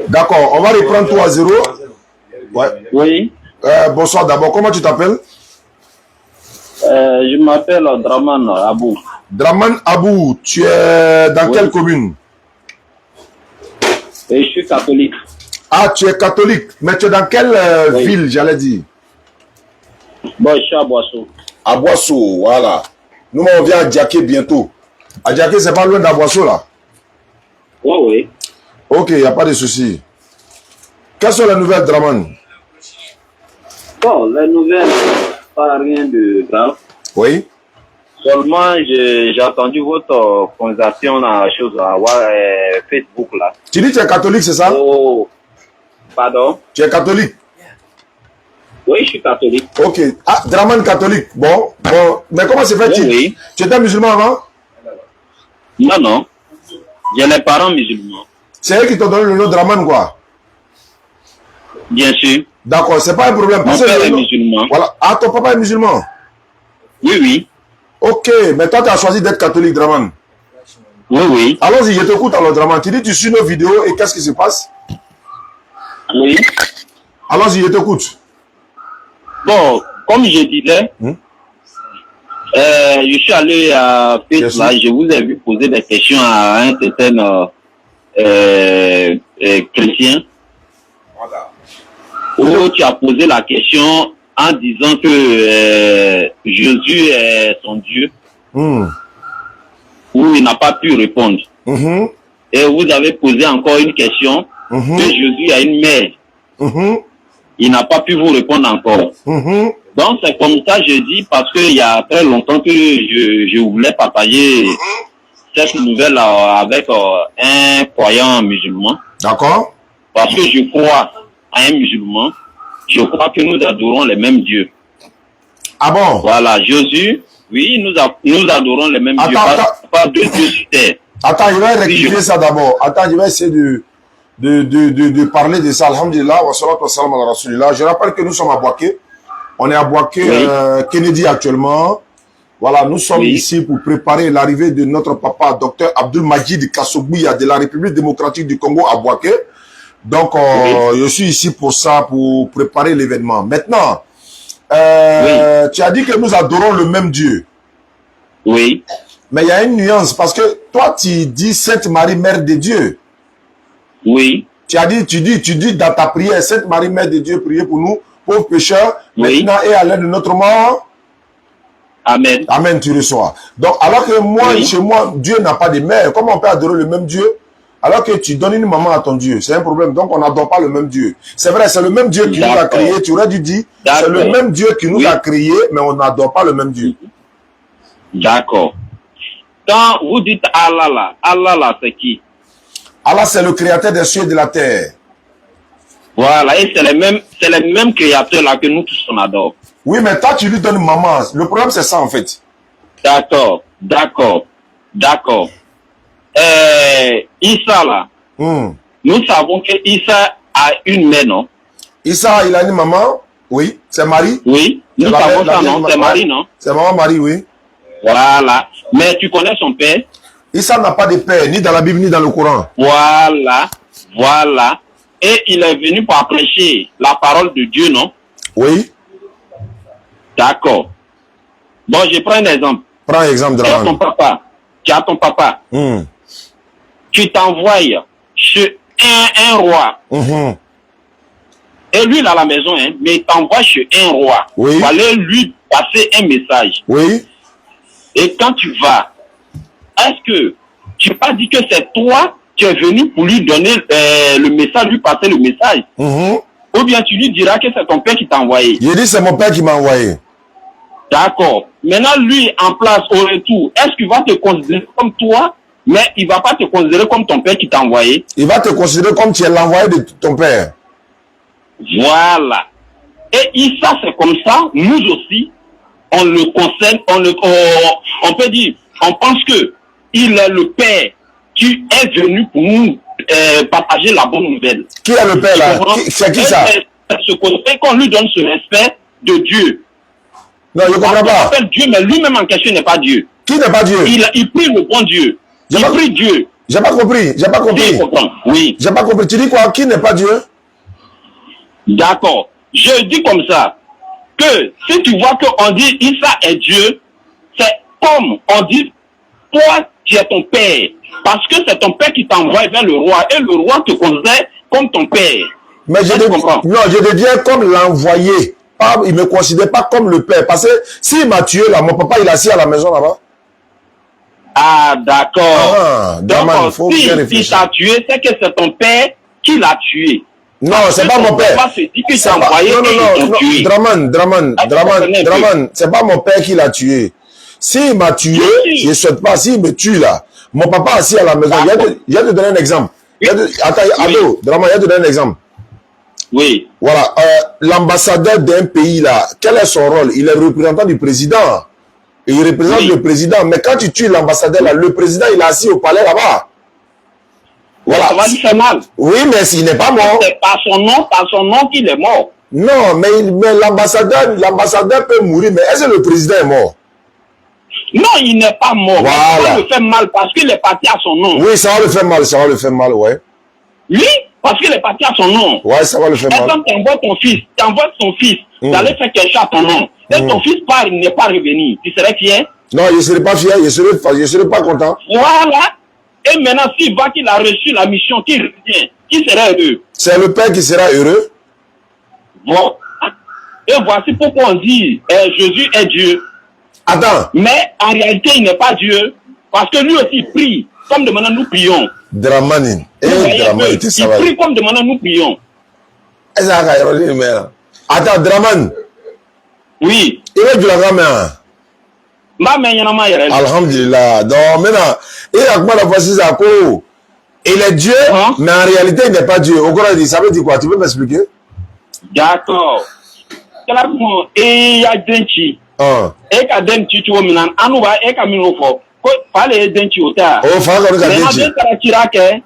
D'accord, on va reprendre 3-0. Ouais. Oui. Bonsoir d'abord, comment tu t'appelles? Je m'appelle Draman Abou. Draman Abou, tu es dans quelle commune? Et je suis catholique. Ah, tu es catholique, mais tu es dans quelle ville, j'allais dire? Bon, je suis à Boisseau. À Boisseau, voilà. Nous, on vient à Djaké bientôt. À Djaké, c'est pas loin d'Aboisseau, là? Oui, oui. Ok, il n'y a pas de souci. Quelles sont les nouvelles, Draman? Bon, les nouvelles, pas rien de grave. Oui. Seulement, j'ai entendu votre conversation à Facebook, là. Tu dis que tu es catholique, c'est ça? Oh, pardon? Tu es catholique? Oui, je suis catholique. Ok. Ah, Draman catholique. Bon. Mais comment se fait-il? Oui. Tu étais musulman avant? Non, non. J'ai les parents musulmans. C'est eux qui t'ont donné le nom Draman, quoi? Bien sûr. D'accord, c'est pas un problème. Mon père est musulman. Voilà. Ah, ton papa est musulman? Oui, oui. Ok, mais toi, tu as choisi d'être catholique, Draman. Oui, oui. Allons-y, je t'écoute alors, Draman. Tu dis, tu suis nos vidéos et qu'est-ce qui se passe? Oui. Allons-y, je t'écoute. Bon, comme je disais, je suis allé à Facebook, là, je vous ai vu poser des questions à un certain chrétien. Où tu as posé la question en disant que Jésus est son Dieu. Où il n'a pas pu répondre. Et vous avez posé encore une question que Jésus a une mère. Il n'a pas pu vous répondre encore. Donc c'est comme ça je dis parce qu'il y a très longtemps que je voulais partager cette nouvelle avec un croyant musulman. D'accord. Parce que je crois à un musulman. Je crois que nous adorons les mêmes dieux. Ah bon? Voilà, Jésus, oui, nous adorons les mêmes dieux. Pas deux dieux sur terre. Attends, je vais rectifier ça d'abord. Attends, je vais essayer de parler de ça. Alhamdulillah, wa salatu wa salam ala rasulillah. Je rappelle que nous sommes à Boaké. On est à Boaké, Kennedy actuellement. Voilà, nous sommes ici pour préparer l'arrivée de notre papa, Dr Abdul Majid Kassogbouya de la République démocratique du Congo à Boaké. Donc, je suis ici pour ça, pour préparer l'événement. Maintenant, tu as dit que nous adorons le même Dieu. Oui. Mais il y a une nuance, parce que toi, tu dis Sainte Marie, Mère de Dieu. Oui. Tu dis dans ta prière, Sainte Marie, Mère de Dieu, priez pour nous, pauvres pécheurs, maintenant et à l'heure de notre mort. Amen. Amen, tu reçois. Donc, alors que moi, chez moi, Dieu n'a pas de mère. Comment on peut adorer le même Dieu? Alors que tu donnes une maman à ton Dieu. C'est un problème. Donc, on n'adore pas le même Dieu. C'est vrai, c'est le même Dieu qui nous a créés. Tu aurais dû dire, c'est le même Dieu qui nous a créés, mais on n'adore pas le même Dieu. D'accord. Quand vous dites Allah là, c'est qui? Allah, c'est le créateur des cieux et de la terre. Voilà, et c'est les mêmes créateurs là que nous tous on adore. Oui, mais toi, tu lui donnes maman. Le problème, c'est ça, en fait. D'accord. Issa là, nous savons que Issa a une mère, non? Issa, il a une maman? Oui. C'est Marie? Oui. Nous savons ça, non? C'est Marie, non? C'est maman Marie, oui. Voilà. Mais tu connais son père? Issa n'a pas de père, ni dans la Bible, ni dans le Coran. Voilà. Et il est venu pour prêcher la parole de Dieu, non? Oui. D'accord. Bon, je prends un exemple. Prends un exemple, Tu as ton papa. Tu t'envoies chez un roi. Et lui, il a la maison, hein, mais il t'envoie chez un roi. Oui. Pour aller lui passer un message. Oui. Et quand tu vas, est-ce que tu n'as pas dit que c'est toi qui es venu pour lui donner le message, lui passer le message? Ou bien tu lui diras que c'est ton père qui t'a envoyé? Il dit c'est mon père qui m'a envoyé. D'accord. Maintenant, lui, en place, au retour, est-ce qu'il va te considérer comme toi, mais il ne va pas te considérer comme ton père qui t'a envoyé? Il va te considérer comme tu es l'envoyé de ton père. Voilà. Et Issa, c'est comme ça, nous aussi, on le concerne, on peut dire, on pense que il est le père qui est venu pour nous partager la bonne nouvelle. Qui est le père là? C'est qui ça? Et qu'on lui donne ce respect de Dieu. Non, je ne comprends pas. Il appelle Dieu, mais lui-même en question n'est pas Dieu. Qui n'est pas Dieu? Il prie le bon Dieu. Il prie Dieu. J'ai pas compris. J'ai pas compris. Oui. J'ai pas compris. Tu dis quoi? Qui n'est pas Dieu? D'accord. Je dis comme ça que si tu vois qu'on dit Issa est Dieu, c'est comme on dit toi tu es ton père. Parce que c'est ton père qui t'envoie vers le roi et le roi te considère comme ton père. Mais je deviens comme l'envoyé. Il ne me considère pas comme le père. Parce que s'il m'a tué là, mon papa il est assis à la maison là-bas. Ah, d'accord. Ah, donc, si t'a tué, c'est que c'est ton père qui l'a tué. Non, c'est pas mon père. Draman, c'est pas mon père qui l'a tué. S'il m'a tué, je ne souhaite pas. S'il me tue là, mon papa assis à la maison. Je vais te donner un exemple. Attends, Ado, Draman, je vais te donner un exemple. Oui. Voilà, l'ambassadeur d'un pays là, quel est son rôle? Il est représentant du président. Il représente le président. Mais quand tu tues l'ambassadeur là, le président il est assis au palais là-bas. Voilà. Ça va lui faire mal. Oui, mais s'il n'est pas mort. C'est par son nom qu'il est mort. Non, mais l'ambassadeur peut mourir, mais est-ce que le président est mort? Non, il n'est pas mort. Voilà. Ça va lui faire mal parce qu'il est parti à son nom. Oui, ça va lui faire mal, ouais. Oui, parce qu'il est parti à son nom. Ouais, ça va lui faire mal. Par exemple, tu envoies son fils, d'aller faire quelque chose à ton nom. Et ton fils part, il n'est pas revenu. Tu serais fier? Non, je ne serais pas fier, je serais pas content. Voilà. Et maintenant, s'il voit qu'il a reçu la mission, qu'il revient, qui serait heureux? C'est le père qui sera heureux. Bon. Et voici pourquoi on dit Jésus est Dieu. Attends. Mais en réalité, il n'est pas Dieu. Parce que lui aussi prie, comme de maintenant nous prions. Dramanine. Il prie comme de maintenant nous prions. Attends, Draman. Oui. Il est de la caméra. Alhamdulillah. Donc maintenant, il a comment la voici ça? Il est Dieu, mais en réalité, il n'est pas Dieu. Au Coran, ça veut dire quoi? Tu peux m'expliquer? D'accord. Et il y a Denchi. Et quand Denchi, tu vois, maintenant, Anouba, et quand il faut. Fallait Denchi au terre. Oh, fallait que Denchi. Mais Tirake,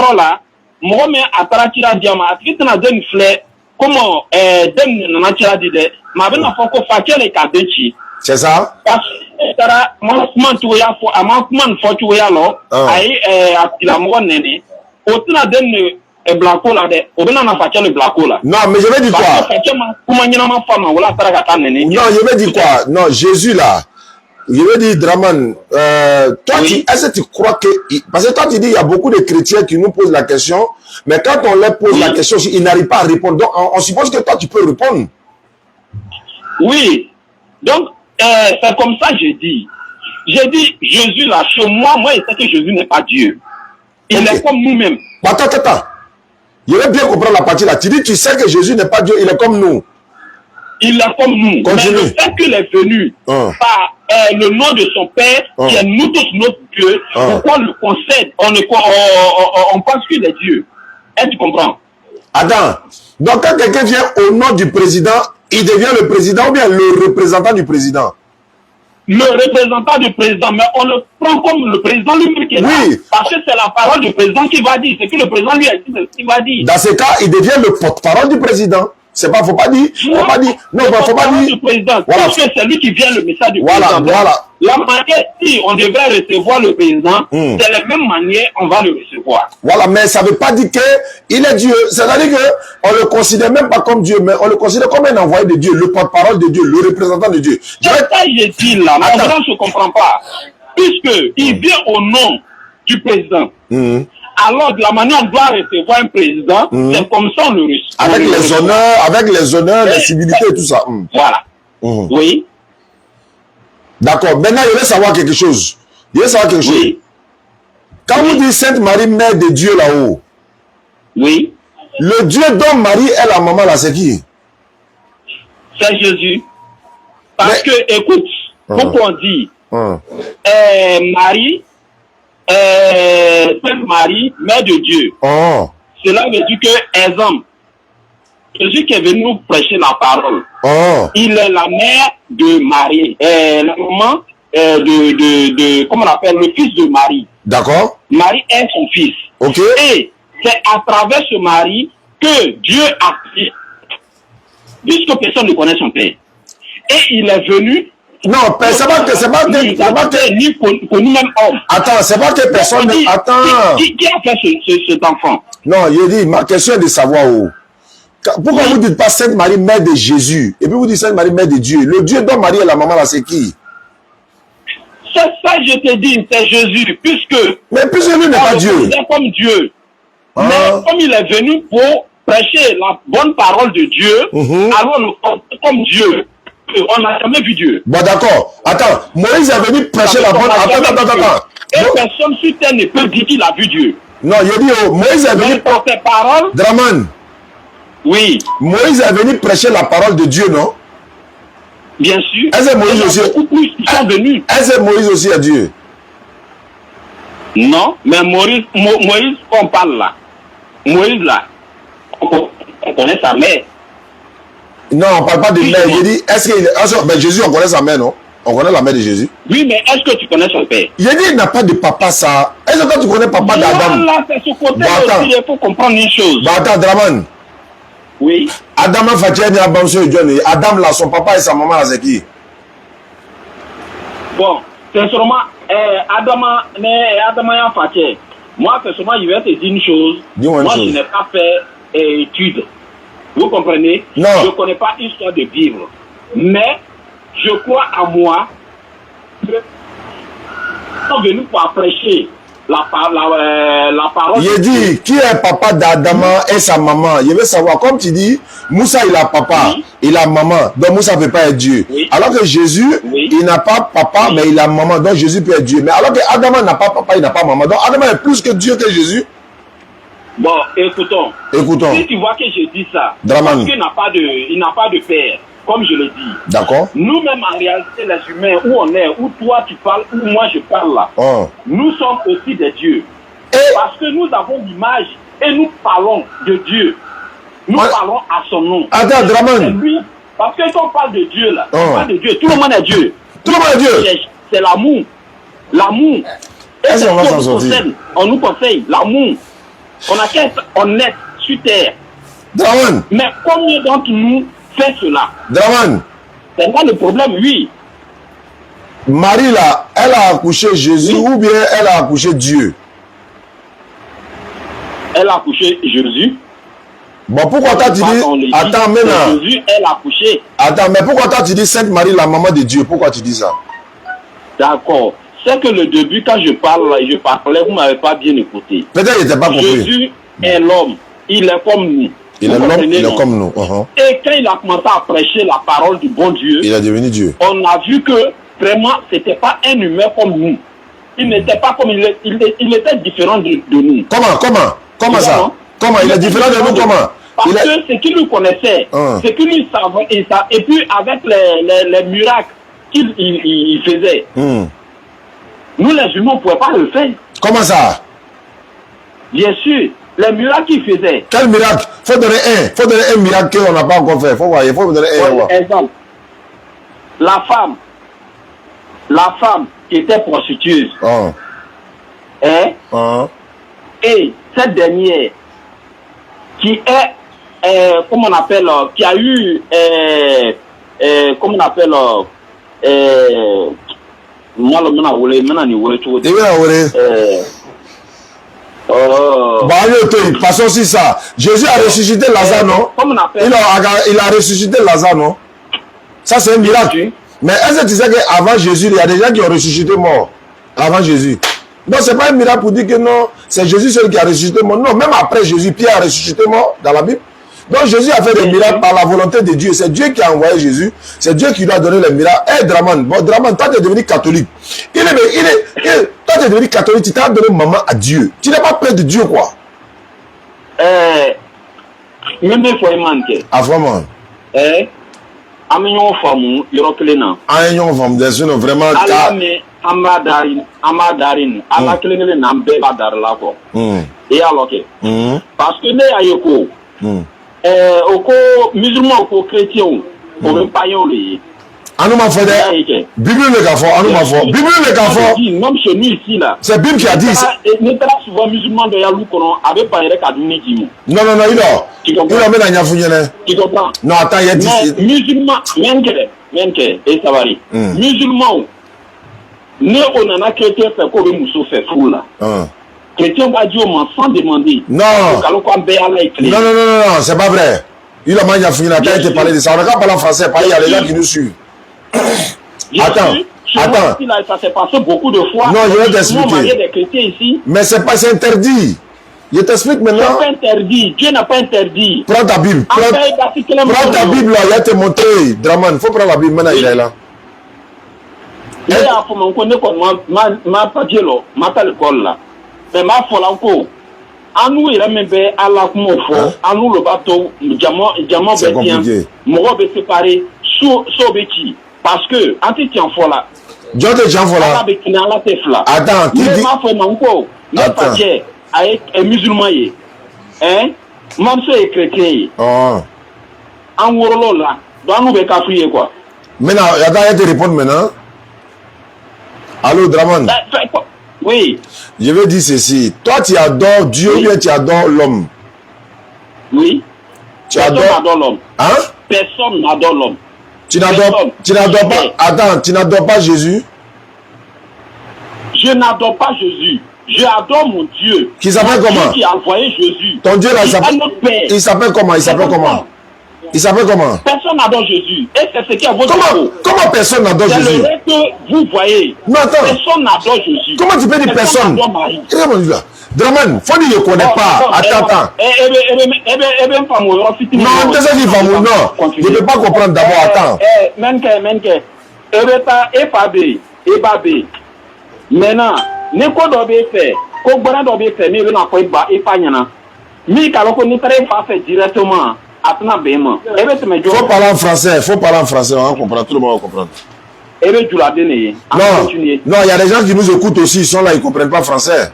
Rola, Mohamed a Taratira Diama, a fait un den flé, comment, Den Natira d'idée, ma ben a fait que les Denchi. C'est ça? Parce que manquement tu vois pour un manquement faut tu vois là ai la moine nene autant den blacko là de obena na fakia le blacko là. Non, mais je vais dire quoi? Non, je vais dire quoi? Non, Jésus là. Je vais dire Draman, toi est-ce que tu crois que parce que toi tu dis il y a beaucoup de chrétiens qui nous posent la question, mais quand on leur pose la question, ils n'arrivent pas à répondre. Donc on suppose que toi tu peux répondre. Oui. Donc c'est comme ça que je dis. J'ai dit, Jésus là, chez moi, je sais que Jésus n'est pas Dieu. Il est comme nous-mêmes. Attends. Je vais bien comprendre la partie là. Tu dis, tu sais que Jésus n'est pas Dieu, il est comme nous. Il est comme nous. Continue. Mais le fait qu'il est venu par le nom de son Père, qui est nous tous notre Dieu, pourquoi on le concède? On pense qu'il est Dieu. Est-ce que tu comprends? Attends. Donc quand quelqu'un vient au nom du président, il devient le président ou bien le représentant du président? Le représentant du président, mais on le prend comme le président lui-même qui est là. Parce que c'est la parole du président qui va dire. C'est que le président lui a dit ce qu'il va dire. Dans ce cas, il devient le porte-parole du président. C'est pas, faut pas dire. Faut pas dire. Non, faut pas dire. Du président. Voilà. Parce que c'est lui qui vient le message du président. Voilà. La manière, si on devrait recevoir le président, c'est la même manière on va le recevoir. Voilà, mais ça veut pas dire que il est Dieu. C'est-à-dire que on le considère même pas comme Dieu, mais on le considère comme un envoyé de Dieu, le porte-parole de Dieu, le représentant de Dieu. C'est ça que je dis là, mais on ne se comprend pas. Puisque il vient au nom du président. Alors, de la manière on doit recevoir un président, c'est comme ça on le reçoit. Avec les honneurs, les civilités et tout ça. Voilà. Oui. D'accord. Maintenant, je veux savoir quelque chose. Quand vous dites Sainte Marie, mère de Dieu là-haut, le Dieu dont Marie est la maman là, c'est qui? C'est Jésus. Parce que, écoute, pourquoi on dit Marie, Sainte Marie, mère de Dieu. Cela veut dire que, exemple, Jésus qui est venu nous prêcher la parole, il est la mère de Marie, la maman comment on appelle, le fils de Marie. D'accord. Marie est son fils. Et c'est à travers ce mari que Dieu a fait, puisque personne ne connaît son père. Et il est venu Non, c'est pas que... Ni connu même homme. Attends, c'est pas que personne... Attends. Qui a fait cet enfant? Non, il dit, ma question est de savoir où. Pourquoi vous ne dites pas Sainte Marie, mère de Jésus, et puis vous dites Sainte Marie, mère de Dieu? Le Dieu dont Marie est la maman là, c'est qui? C'est ça que je te dis, c'est Jésus, puisque... Mais puisque lui n'est pas Dieu. Comme Dieu. Mais comme il est venu pour prêcher la bonne parole de Dieu, alors nous sommes comme Dieu. On n'a jamais vu Dieu. Bon, d'accord. Attends, Moïse est venu prêcher la bonne... Attends. Et personne sur terre ne peut dire qu'il a vu Dieu. Non, il dit, Moïse est venu... pour ses paroles... Draman. Oui. Moïse est venu prêcher la parole de Dieu, non? Bien sûr. Est-ce que Moïse aussi... Ils sont venus. Est-ce que Moïse aussi est Dieu? Non, mais Moïse, on parle là. Moïse là, on connaît sa mère. Non, on ne parle pas de mère. Il dit, est-ce que... Ben, Jésus, on connaît sa mère, non? On connaît la mère de Jésus. Oui, mais est-ce que tu connais son père? Il dit, il n'a pas de papa, ça. Est-ce que toi, tu connais papa d'Adam? Là, c'est ce côté aussi, il faut comprendre une chose. Bah, attends, Draman. Oui. Adam a fait un abandon Johnny. Adam là, son papa et sa maman là, c'est qui? Bon, sincèrement, Adam a fait. Moi, sincèrement, je vais te dire une chose. Dis-moi une chose. Je n'ai pas fait étude. Vous comprenez? Non. Je ne connais pas l'histoire de Bible. Mais, je crois à moi que nous sommes venus pour prêcher la parole. Il dit, qui est papa d'Adama et sa maman? Je veux savoir, comme tu dis, Moussa il a papa, il a maman, donc Moussa ne peut pas être Dieu. Alors que Jésus, il n'a pas papa, mais il a maman, donc Jésus peut être Dieu. Mais alors que Adama n'a pas papa, il n'a pas maman, donc Adama est plus que Dieu que Jésus. Bon, écoutons. Si tu vois que je dis ça, Draman. parce qu'il n'a pas de père, comme je le dis. D'accord. Nous-mêmes, en réalité, les humains, où on est, où toi tu parles, où moi je parle là, nous sommes aussi des dieux. Parce que nous avons l'image et nous parlons de Dieu. Nous parlons à son nom. Attends, Draman. Parce que quand on parle de Dieu là, on parle de Dieu, tout le monde est Dieu. Tout le monde est Dieu. C'est l'amour. L'amour. Est-ce qu'on va s'en sortir? On nous conseille l'amour. On a qu'à être honnête sur terre. Draman. Mais combien d'entre nous fait cela? Draman. C'est pas le problème, oui. Marie là, elle a accouché Jésus ou bien elle a accouché Dieu? Elle a accouché Jésus. Bon, pourquoi toi tu dis... Attends, maintenant. Jésus, elle a accouché. Attends, mais pourquoi toi tu dis Sainte Marie, la maman de Dieu? Pourquoi tu dis ça? D'accord. C'est que le début, quand je parlais, vous ne m'avez pas bien écouté. Peut-être qu'il n'était pas compris. Jésus est l'homme. Il est comme nous. Il est l'homme, il est comme nous. Et quand il a commencé à prêcher la parole du bon Dieu, il est devenu Dieu. On a vu que vraiment, ce n'était pas un humain comme nous. Il n'était pas comme il était différent de nous. Comment ça? Comment? Il est différent de nous, comment? Parce que ce qu'il nous connaissait, ce qu'il nous savait, et puis avec les miracles qu'il faisait, nous les humains, on ne pouvait pas le faire. Comment ça? Bien sûr, les miracles qu'il faisait. Quel miracle? Faut donner un miracle qu'on n'a pas encore fait. Faut voir, il faut donner un. Par exemple, la femme qui était prostitueuse, et cette dernière qui est, comment on appelle, qui a eu, comment on appelle, moi le passons sur ça. Jésus a ressuscité Lazare, non? Il a ressuscité Lazare, non? Ça, c'est un miracle. Mais est-ce que tu sais qu'avant Jésus, il y a des gens qui ont ressuscité mort avant Jésus? Donc, ce n'est pas un miracle pour dire que non, c'est Jésus seul qui a ressuscité mort. Non, même après Jésus, Pierre a ressuscité mort dans la Bible. Donc, Jésus a fait des miracles par la volonté de Dieu. C'est Dieu qui a envoyé Jésus. C'est Dieu qui lui a donné les miracles. Hé, Draman, bon, Draman, toi, tu es devenu catholique. Toi, tu es devenu catholique, tu t'as donné maman à Dieu. Tu n'es pas près de Dieu, quoi. Même il faut manquer. Ah, vraiment? Amignon famu, Yoroklena. Amignon famu, vraiment. Alame, Amadarin, Alaklene, Nambe, Badarlako. Et alors, parce que les ayoko, oko musulman, oko chrétien, on ne pas y aller. Anou m'a fait des Bible le gafo, Anou m'a fait Bible le gafo. Même chez nous ici là. C'est Bible qui a dit ça. N'est pas souvent musulman de Yalou Konon avec pas Eric Adouni Djimou. Non, il a mis la Nyafounyene. Tu comprends? Non, attends, il a dit. Musulman, Menke, et Savary. Musulman, ne on en a chrétien fait comme le mousseau fait fou là. Chrétien va dire sans demander. Non. Non, c'est pas vrai. Il a mal fini, il a été parlé de ça. On n'a qu'à parler en français, il y a des gens qui nous suivent. Attends. Ça s'est passé beaucoup de fois. Non, je vais t'expliquer. Des chrétiens ici. Mais c'est pas interdit. Je t'explique maintenant. C'est pas interdit. Dieu n'a pas interdit. Prends ta Bible. Prends ta Bible là, il va te montrer. Draman, il faut prendre la Bible maintenant, il est là. Il y a un connaît ma papier là, ma l'école là. Mais ma folle encore. À nous, il y a même à la confort. À nous, le bateau, diamant, c'est compliqué. Moi, je vais séparer sous Beki. Parce que, en tu tiens fort là. Dieu te tient fort là. Attends, qui dit. Ma folle encore. Le papier, avec un musulman, hein? Même si il est chrétien. En Woro là, dans nous, il quoi. Maintenant, attends, je te répondre maintenant. Allô, Draman. Oui. Je vais dire ceci. Toi, tu adores Dieu ou bien tu adores l'homme? Oui. Personne n'adore l'homme. Hein? Personne n'adore l'homme. Tu n'adores pas. Attends, tu n'adores pas Jésus? Je n'adore pas Jésus. Je adore mon Dieu. Qui s'appelle comment? Dieu qui a envoyé Jésus. Ton Dieu là, il s'appelle comment? Il s'appelle comment? Personne n'adore Jésus. Et c'est ce qui est votre Comment personne n'adore Jésus? C'est le vrai que vous voyez. Non, attends. Personne n'adore Jésus. Comment tu peux dire personne? Draman, faut dire je ne connais pas. Attends. Non, c'est ça qu'il faut. Non, je ne peux pas comprendre d'abord. Attends. Menke. Maintenant, Neko dobe fait. Ko gbara dobe fait, mais on a pas ba et pas nyana. Mi kaloko ni tare fa fait directement. Faut parler en français, on va comprendre, tout le monde va comprendre. Non, il y a des gens qui nous écoutent aussi, ils sont là, ils ne comprennent pas français.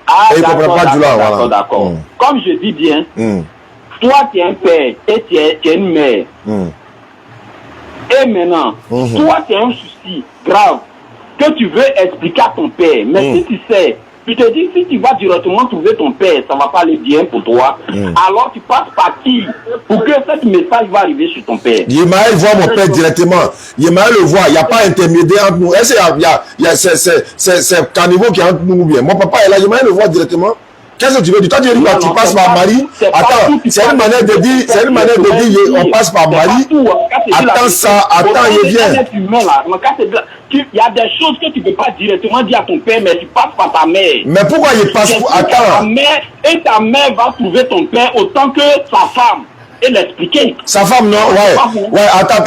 Ah, et ils ne comprennent pas du là, voilà. D'accord. Comme je dis bien, toi tu es un père et tu es une mère. Et maintenant, toi tu as un souci grave que tu veux expliquer à ton père. Mais si tu sais, tu te dis, si tu vas directement trouver ton père, ça ne va pas aller bien pour toi. Alors tu passes par qui pour que ce message va arriver sur ton père? Yemaël voit mon père directement. Yemaël le voit. Il n'y a pas intermédiaire entre nous. Est-ce qu'il y a c'est Caniveau qui est entre nous ou bien? Mon papa est là. Yemaël le voit directement. Qu'est-ce que tu veux dire? Toi, tu dis que tu passes par Marie. Attends, c'est une manière de dire, on passe par Marie. Attends ça, attends, il vient. Il y a des choses que tu ne peux pas directement dire à ton père, mais tu passes par ta mère. Mais pourquoi il passe pour... Attends. Ta mère va trouver ton père autant que sa femme. Et l'expliquer. Sa femme, non? Ouais, attends.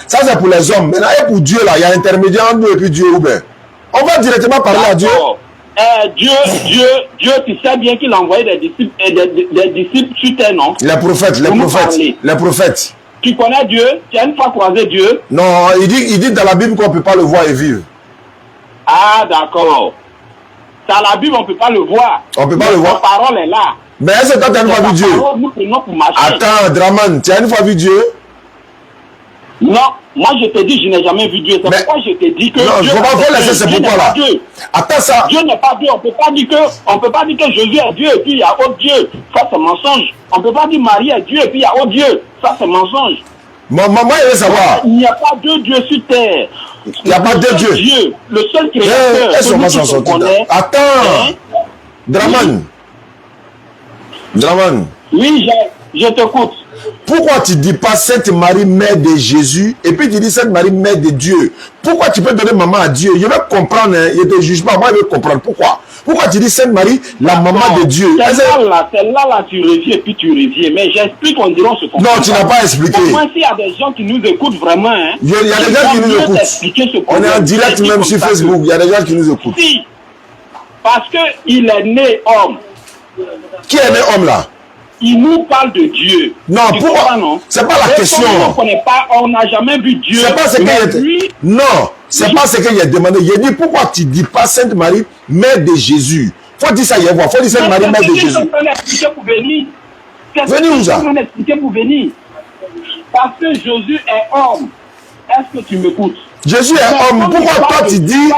Ça, c'est pour les hommes. Maintenant, et pour Dieu, là, il y a un intermédiaire entre nous et puis Dieu ou bien. On va directement parler à Dieu. Dieu, tu sais bien qu'il a envoyé des disciples sur terre, non? Les prophètes. Tu connais Dieu? Tu as une fois croisé Dieu? Non, il dit dans la Bible qu'on ne peut pas le voir et vivre. Ah, d'accord. Dans la Bible, on ne peut pas le voir. On ne peut pas le voir. La parole est là. Mais est-ce que toi, tu as une fois vu Dieu? Attends, Draman, tu as une fois vu Dieu? Non, moi je te dis, je n'ai jamais vu Dieu. C'est pourquoi je te dis que. Non, je ne peux pas laisser, c'est pourquoi là. Attends ça. Dieu n'est pas Dieu. On peut pas dire que Jésus est Dieu et puis il y a autre Dieu. Ça c'est mensonge. On ne peut pas dire Marie est Dieu et puis il y a autre Dieu. Ça c'est mensonge. Maman, il veut savoir. Il n'y a pas deux dieux sur terre. Il n'y a pas deux dieux. Dieu, le seul créateur. Est-ce qu'on connaît. Attends. Draman. Oui, je t'écoute. Pourquoi tu ne dis pas Sainte Marie, mère de Jésus, et puis tu dis Sainte Marie, mère de Dieu? Pourquoi tu peux donner maman à Dieu? Je vais comprendre, hein, je ne te juge pas, moi je vais comprendre. Pourquoi tu dis Sainte Marie, la maman de Dieu? Celle-là, tu reviens et puis tu reviens. Mais j'explique, on dirait on se comprend. Non, tu n'as pas expliqué. Moi, s'il y a des gens qui nous écoutent vraiment, hein, il y a des gens qui nous écoutent. On est en direct même sur Facebook, il y a des gens qui nous écoutent. Si, parce qu'il est né homme. Qui est né homme là? Il nous parle de Dieu. Non, pourquoi? C'est pas la question. On n'a jamais vu Dieu. C'est pas ce qu'il Non, c'est pas ce qu'il a demandé. Il a dit pourquoi tu dis pas Sainte Marie, mère de Jésus? Faut dire ça, il faut dire Sainte Marie, mère de Jésus. Venez où ça? Pour venir. Parce que Jésus est homme. Est-ce que tu m'écoutes? Jésus est homme. Pourquoi toi tu dis?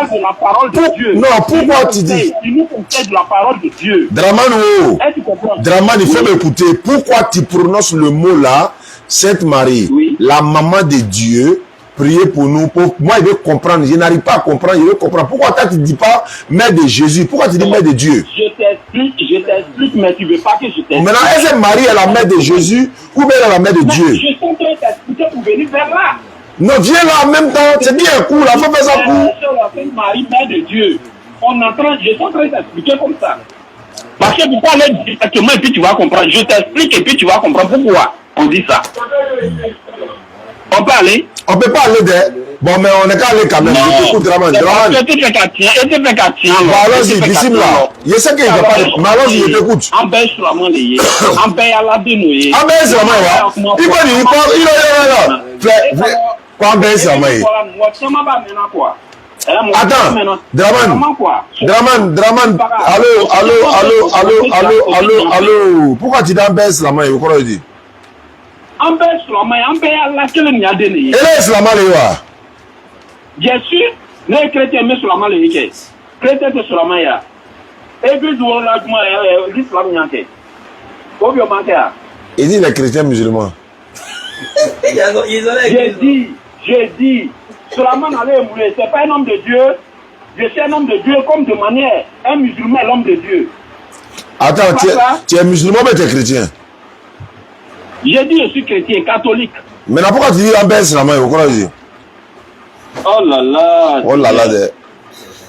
Non, pourquoi tu dis? Tu nous conseilles de la parole de Dieu. Draman, il faut m'écouter. Pourquoi tu prononces le mot là, Sainte Marie, la maman de Dieu? prier pour nous. Moi, il veut comprendre. Je n'arrive pas à comprendre. Il veut comprendre. Pourquoi toi, tu ne dis pas mère de Jésus? Pourquoi tu dis mère de Dieu? Je t'explique, mais tu ne veux pas que je t'explique. Maintenant, est-ce que Marie est la mère de Jésus ou bien elle est la mère de Dieu? Je suis en train de t'expliquer pour venir vers là. Non, viens là en même temps. C'est bien cool. Il faut faire ça court. Marie, mère de Dieu. Je suis en train de t'expliquer comme ça. Parce que pourquoi aller directement et puis tu vas comprendre. Je t'explique et puis tu vas comprendre pourquoi on dit ça. On peut aller? On ne peut pas aller derrière. Bon, mais on n'est qu'à aller quand même. Non, je t'écoute, Draman. Draman. Bon, allons-y, d'ici là. Je sais qu'il ne va pas. Mais allons-y, je t'écoute. En baisse sur la main, en baisse à la dénouée. En baisse sur la main, il va dire, quoi, en baisse sur la main? Attends, Draman, allô. Pourquoi tu dis en baisse sur la main? Pourquoi tu dis? En baisse sur la main, en baisse à la dénouée. Et là, sur la main, il va. Bien sûr, les chrétiens mettent sur la main les niquets. Chrétiens sur la main, ya. Église où la l'islam yanké. Combien manqué? Il dit les chrétiens musulmans. J'ai dit, sur la main allez mourir. C'est pas un homme de Dieu. Je suis un homme de Dieu comme de manière. Un musulman est l'homme de Dieu. Attends, tu es musulman mais tu es chrétien? J'ai dit je suis chrétien, catholique. Maintenant pourquoi tu dis en baisse la main? Pourquoi tu dis? Oh là là. Oh là là.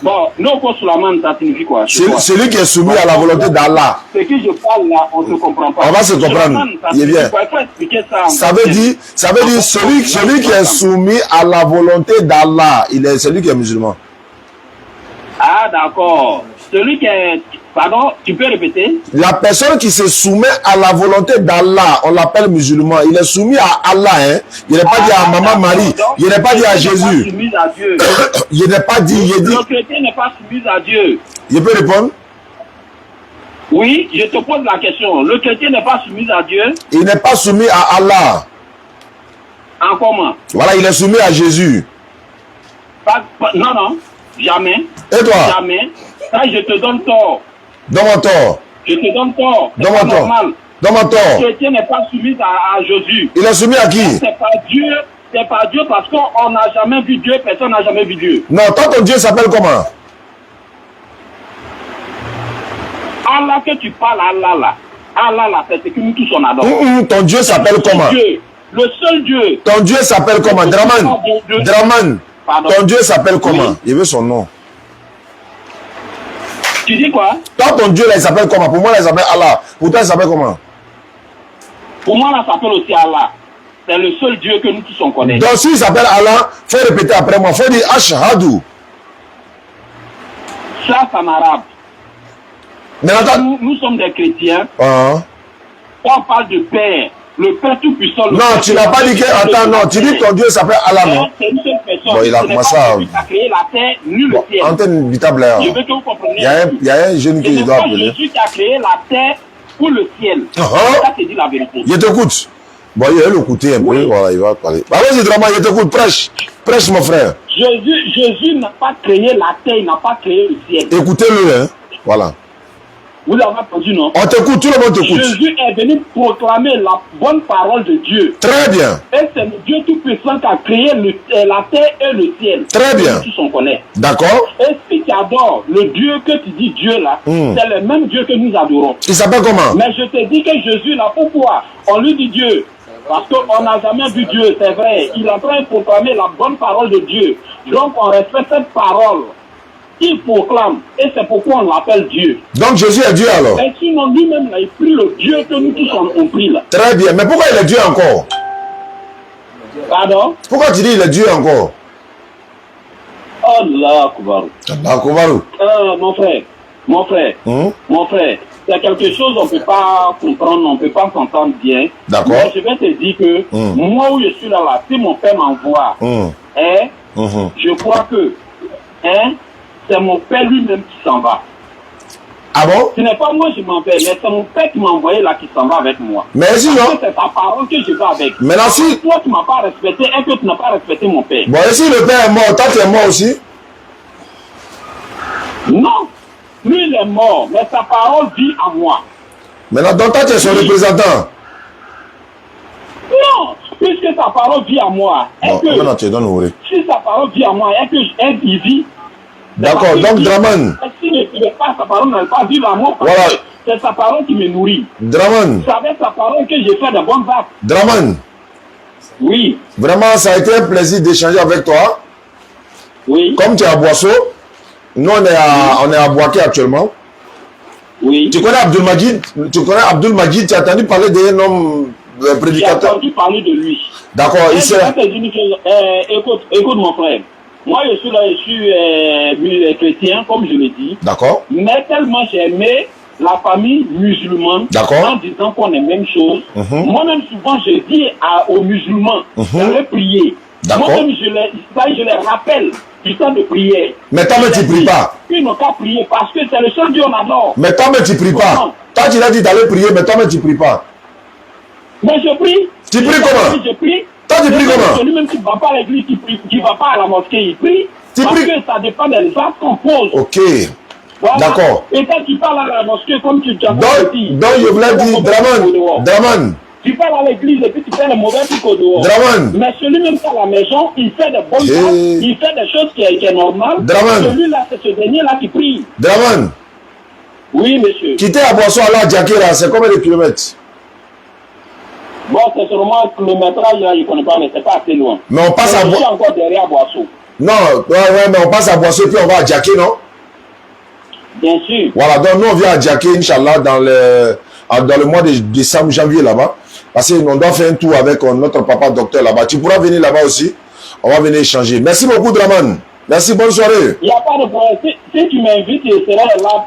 Bon, non, pour sur la main, ça signifie quoi? Celui qui est soumis à la volonté d'Allah. Ce que je parle là, on ne se comprend pas. On va se comprendre. Il est bien. Ça veut dire celui qui est soumis à la volonté d'Allah, il est celui qui est musulman. Ah d'accord. Celui qui est... Pardon, tu peux répéter? La personne qui se soumet à la volonté d'Allah, on l'appelle musulman. Il est soumis à Allah, hein. Il n'est pas dit à Maman Marie. Il n'est pas dit à Jésus. Il n'est pas dit. Le chrétien n'est pas soumis à Dieu. Je peux répondre? Oui, je te pose la question. Le chrétien n'est pas soumis à Dieu? Il n'est pas soumis à Allah. En comment? Voilà, il est soumis à Jésus. Non, jamais. Et toi? Jamais. Ça, je te donne tort. Donne-moi tort. Je te donne tort. Donne-moi tort. Donne-moi tort. Le chrétien n'est pas soumis à Jésus. Il est soumis à qui? C'est pas Dieu. C'est pas Dieu parce qu'on n'a jamais vu Dieu. Personne n'a jamais vu Dieu. Non, toi, ton Dieu s'appelle comment? Allah que tu parles, Allah là. Allah là, c'est ce que nous tous on adore. Ton Dieu s'appelle comment? Dieu. Le seul Dieu. Ton Dieu s'appelle comment? Draman. Ton Dieu s'appelle comment? Oui. Il veut son nom. Tu dis quoi? Toi, ton Dieu, là, il s'appelle comment? Pour moi, là, il s'appelle Allah. Pour toi, il s'appelle comment? Pour moi, là, il s'appelle aussi Allah. C'est le seul Dieu que nous tous on connaît. Donc, s'il s'appelle Allah, il faut répéter après moi. Il faut dire Ashhadu. Ça, c'est en arabe. Maintenant, nous sommes des chrétiens. On parle de Père. Le Père Tout-Puissant. Non, tu n'as pas dit que... Attends, non, tu dis que ton Dieu s'appelle Allah, non? C'est une seule personne. Bon, il a commencé à... Celui qui a créé la terre, ni le ciel. Antenne vitable, là. Je veux que vous compreniez. Il y a un jeune qui doit appeler. C'est Jésus qui a créé la terre pour le ciel. Ça, c'est dit la vérité. Je t'écoute. Bon, il va l'écouter un peu. Voilà, il va parler. Allez-y, Draman, je t'écoute. Prêche, mon frère. Jésus n'a pas créé la terre, il n'a pas créé le ciel. Écoutez-le, hein. Voilà. Vous l'avez entendu, non? On t'écoute, tout le monde t'écoute. Jésus est venu proclamer la bonne parole de Dieu. Très bien. Et c'est le Dieu Tout-Puissant qui a créé la terre et le ciel. Très bien. Tous on connaît. D'accord. Et si tu adores le Dieu que tu dis Dieu là, c'est le même Dieu que nous adorons. Il s'appelle comment? Mais je te dis que Jésus là, pourquoi on lui dit Dieu? Parce qu'on n'a jamais vu Dieu, c'est vrai. Il est en train de proclamer la bonne parole de Dieu. Donc on respecte cette parole. Il proclame, et c'est pourquoi on l'appelle Dieu. Donc Jésus est Dieu alors? Et sinon lui-même, il prie le Dieu que nous tous on prie là. Très bien, mais pourquoi il est Dieu encore? Pardon? Pourquoi tu dis il est Dieu encore? Allah Akbar. Allah Akbar. Mon frère, c'est quelque chose on ne peut pas comprendre, on ne peut pas s'entendre bien. D'accord. Mais je vais te dire que moi où je suis là, si mon père m'envoie, je crois que c'est mon père lui-même qui s'en va. Ah bon? Ce n'est pas moi qui m'en vais, mais c'est mon père qui m'a envoyé là qui s'en va avec moi. Mais si non. C'est ta parole que je vais avec. Mais là si. Toi tu ne m'as pas respecté et que tu n'as pas respecté mon père. Bon, et si le père est mort, toi tu es mort aussi? Non. Lui il est mort, mais sa parole vit en moi. Maintenant, donc toi tu es son représentant? Non. Puisque puisque sa parole vit à moi, si sa parole vit à moi, et que elle vit. D'accord, donc Draman. Si ne vivait pas, sa parole n'allait pas vivre à moi. Voilà. C'est sa parole qui me nourrit. Draman. C'est avec sa parole que j'ai fait de bonnes actes. Draman. Oui. Vraiment, ça a été un plaisir d'échanger avec toi. Oui. Comme tu es à Boisseau, nous on est à Boaké actuellement. Oui. Tu connais Abdul Majid, tu as entendu parler d'un homme prédicateur? J'ai entendu parler de lui. D'accord, écoute mon frère. Moi je suis chrétien, comme je l'ai dit. D'accord. Mais tellement j'ai aimé la famille musulmane, en disant qu'on est même chose. Moi-même souvent je dis aux musulmans de prier. Moi-même je les rappelle du temps de prière. Mais toi mais tu pries pas. Ils n'ont qu'à prier parce que c'est le seul Dieu qu'on adore. Mais toi mais tu pries pas. Toi tu l'as dit d'aller prier, mais toi mais tu pries pas. Mais je prie. Tu pries comment? Je prie. Toi tu pries comment? Celui-même qui ne va pas à l'église, qui ne va pas à la mosquée, il prie. Parce que ça dépend des actes qu'on pose. Ok. Voilà. D'accord. Et quand tu parles à la mosquée, comme tu as dit. Donc je voulais dire, Draman. Tu parles à l'église et puis tu fais le mauvais truc au dehors. Draman. Mais celui-même qui est à la maison, il fait de bonnes choses, il fait des choses qui est normales. Draman. Celui-là, c'est ce dernier-là qui prie. Draman. Oui, monsieur. Quitter à Boisseau à la Djakira, c'est combien de kilomètres? Bon, c'est seulement le métrage, là, je ne connais pas, mais c'est pas assez loin. Mais on passe à Boisseau. Je suis encore derrière Boisseau. Non, mais on passe à Boisseau puis on va à Djaké, non? Bien sûr. Voilà, donc nous on vient à Djaké, Inch'Allah, dans le mois de décembre, janvier là-bas. Parce qu'on doit faire un tour avec notre papa docteur là-bas. Tu pourras venir là-bas aussi. On va venir échanger. Merci beaucoup, Draman. Merci, bonne soirée. Il n'y a pas de problème. Si tu m'invites, je serai là,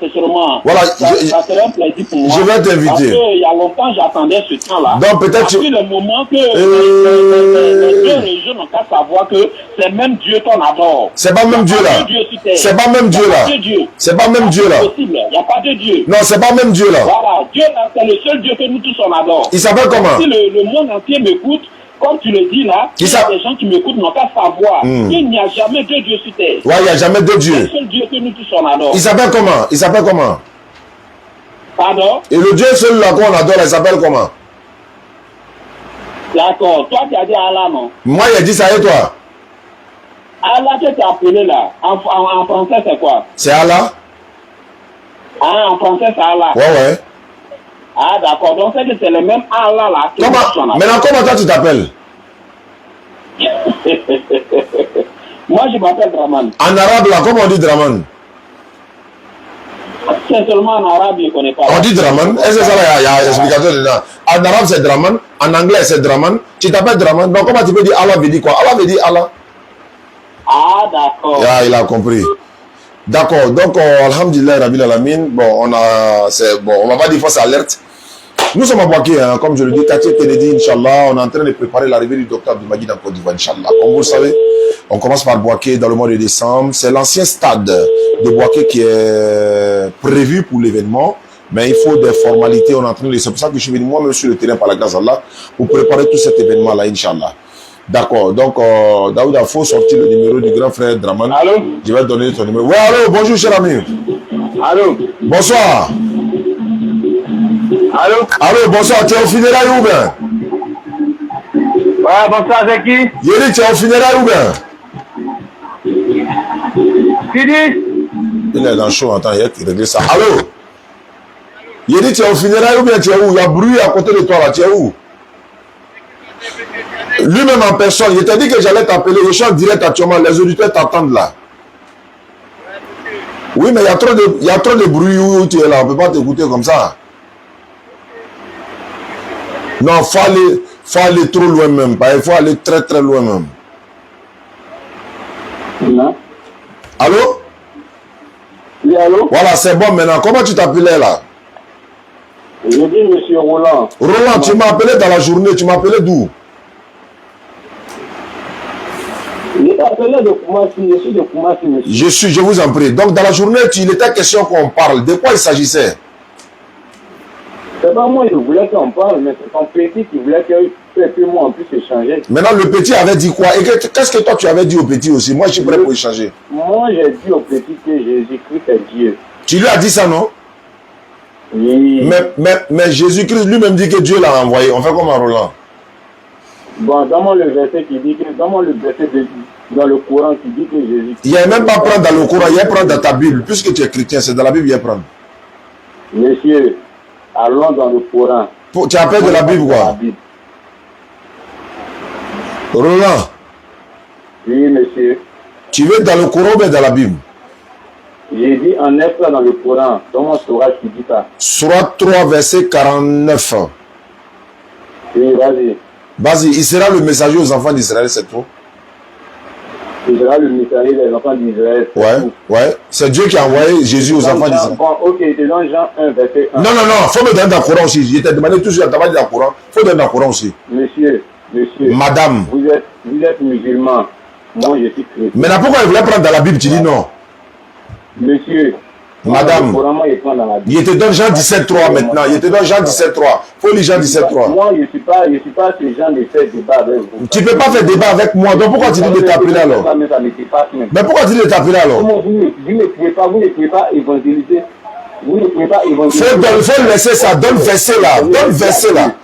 c'est sûrement. Voilà, ça serait un plaisir pour moi. Je vais t'inviter. Parce qu'il y a longtemps, j'attendais ce temps-là. Donc peut-être Depuis le moment que les deux régions n'ont qu'à savoir que c'est même Dieu qu'on adore. C'est pas même Dieu là. C'est pas même Dieu là. C'est pas même Dieu là. Il n'y a pas de Dieu. Non, c'est pas même Dieu là. Voilà, Dieu là, c'est le seul Dieu que nous tous on adore. Il s'appelle comment? Si le monde entier m'écoute, comme tu le dis là, il y a des gens qui m'écoutent n'ont qu'à savoir qu'il n'y a jamais deux dieux sur terre. Ouais, il n'y a jamais deux dieux. C'est le seul Dieu que nous tous on adore. Il s'appelle comment? Il s'appelle comment? Pardon? Et le Dieu seul là qu'on adore, il s'appelle comment? D'accord. Toi, tu as dit Allah, non? Moi, il a dit ça et toi? Allah que tu as appelé là, en français, c'est quoi? C'est Allah? Ah, en français, c'est Allah. Ouais. Ah, d'accord. Donc, c'est que c'est le même Allah là. Maintenant, comment toi tu t'appelles? Moi, je m'appelle Draman. En arabe là, comment on dit Draman? C'est seulement en arabe, je ne connais pas. On dit Draman. Est-ce que ça il y a explication dedans? En arabe, c'est Draman. En anglais, c'est Draman. Tu t'appelles Draman. Donc, comment tu peux dire Allah veut dire quoi? Allah veut dire Allah. Ah, d'accord. Il a compris. D'accord. Donc, alhamdulillah, Rabbil Alamin. Bon, on va pas dire fausse alerte. Nous sommes à Boaké, comme je le dis, quartier Kennedy, Inch'Allah. On est en train de préparer l'arrivée du docteur Abdul Majid en Côte d'Ivoire, Inch'Allah. Comme vous le savez, on commence par Boaké dans le mois de décembre. C'est l'ancien stade de Boaké qui est prévu pour l'événement. Mais il faut des formalités. On est en train de... C'est pour ça que je suis venu moi-même sur le terrain par la grâce d'Allah pour préparer tout cet événement-là, Inch'Allah. D'accord. Donc, Daouda, il faut sortir le numéro du grand frère Draman. Allô? Je vais te donner ton numéro. Oui, allô, bonjour, cher ami. Allô? Bonsoir. Allô? Allô, bonsoir, tu es au funérailles ou bien? Ouais, bonsoir, c'est qui? Yéli, tu es au funérailles ou bien? Qui dit? Il est dans le show, attends, il a réglé ça. Allô? Yéli, tu es au funérailles ou bien tu es où? Il y a bruit à côté de toi là, tu es où? Lui-même en personne, il t'a dit que j'allais t'appeler, je suis en direct actuellement, les auditeurs t'attendent là. Oui, mais il y a trop de bruit où tu es là, on ne peut pas t'écouter comme ça. Non, faut aller trop loin même, il faut aller très très loin même. Non. Allô? Oui, allô? Voilà, c'est bon maintenant. Comment tu t'appelais là? Je dis monsieur Roland. Roland, tu m'as appelé dans la journée, tu m'as appelé d'où? Je t'ai appelé de Koumassi, je suis de Koumassi, monsieur. Je vous en prie. Donc dans la journée, il était question qu'on parle. De quoi il s'agissait? C'est pas moi qui voulais qu'on parle, mais c'est ton petit qui voulait que moi en plus échanger. Maintenant, le petit avait dit quoi? Et qu'est-ce que toi tu avais dit au petit aussi? Moi, je suis prêt pour échanger. Moi, j'ai dit au petit que Jésus-Christ est Dieu. Tu lui as dit ça, non? Oui. Mais Jésus-Christ lui-même dit que Dieu l'a envoyé. On fait comme un Roland. Bon, donne-moi le verset qui dit que, donne-moi le verset dans le Coran qui dit que Jésus. Il n'y a même pas prendre dans le Coran, il y a prendre dans ta Bible. Puisque tu es chrétien, c'est dans la Bible, il y a prendre. Monsieur, allons dans le Coran. Tu appelles de la Bible quoi? Roland. Oui, monsieur. Tu veux dans le Coran ou bien dans la Bible? J'ai dit en effet dans le Coran. Donne-moi Sourate qui dit ça. Sourate 3, verset 49. Oui, vas-y. Vas-y, il sera le messager aux enfants d'Israël, c'est tout. Il sera le messager des enfants d'Israël. Ouais. C'est Dieu qui a envoyé Jésus aux enfants d'Israël. Bon, ok, c'est dans Jean 1, verset 1. Non, faut me donner dans le Coran aussi. Je t'ai demandé tout de suite, tu m'as dit dans le Coran. Faut donner dans le Coran aussi. Monsieur. Madame. Vous êtes musulman. Moi, je suis chrétien. Maintenant, pourquoi il voulait prendre dans la Bible? Tu dis non. Monsieur. Madame. Il te donne Jean 17.3 maintenant. Il te donne Jean 17.3. Faut lire Jean 17.3. Moi, je suis pas ce genre de faire débat avec vous. Tu ne peux pas faire débat avec moi. Donc pourquoi tu dis de t'appeler alors? Mais pourquoi tu dis de t'appeler alors? Vous ne pouvez pas évangéliser. Vous ne pouvez pas évangéliser. Faut laisser ça. Donne verset là. Donne verset là.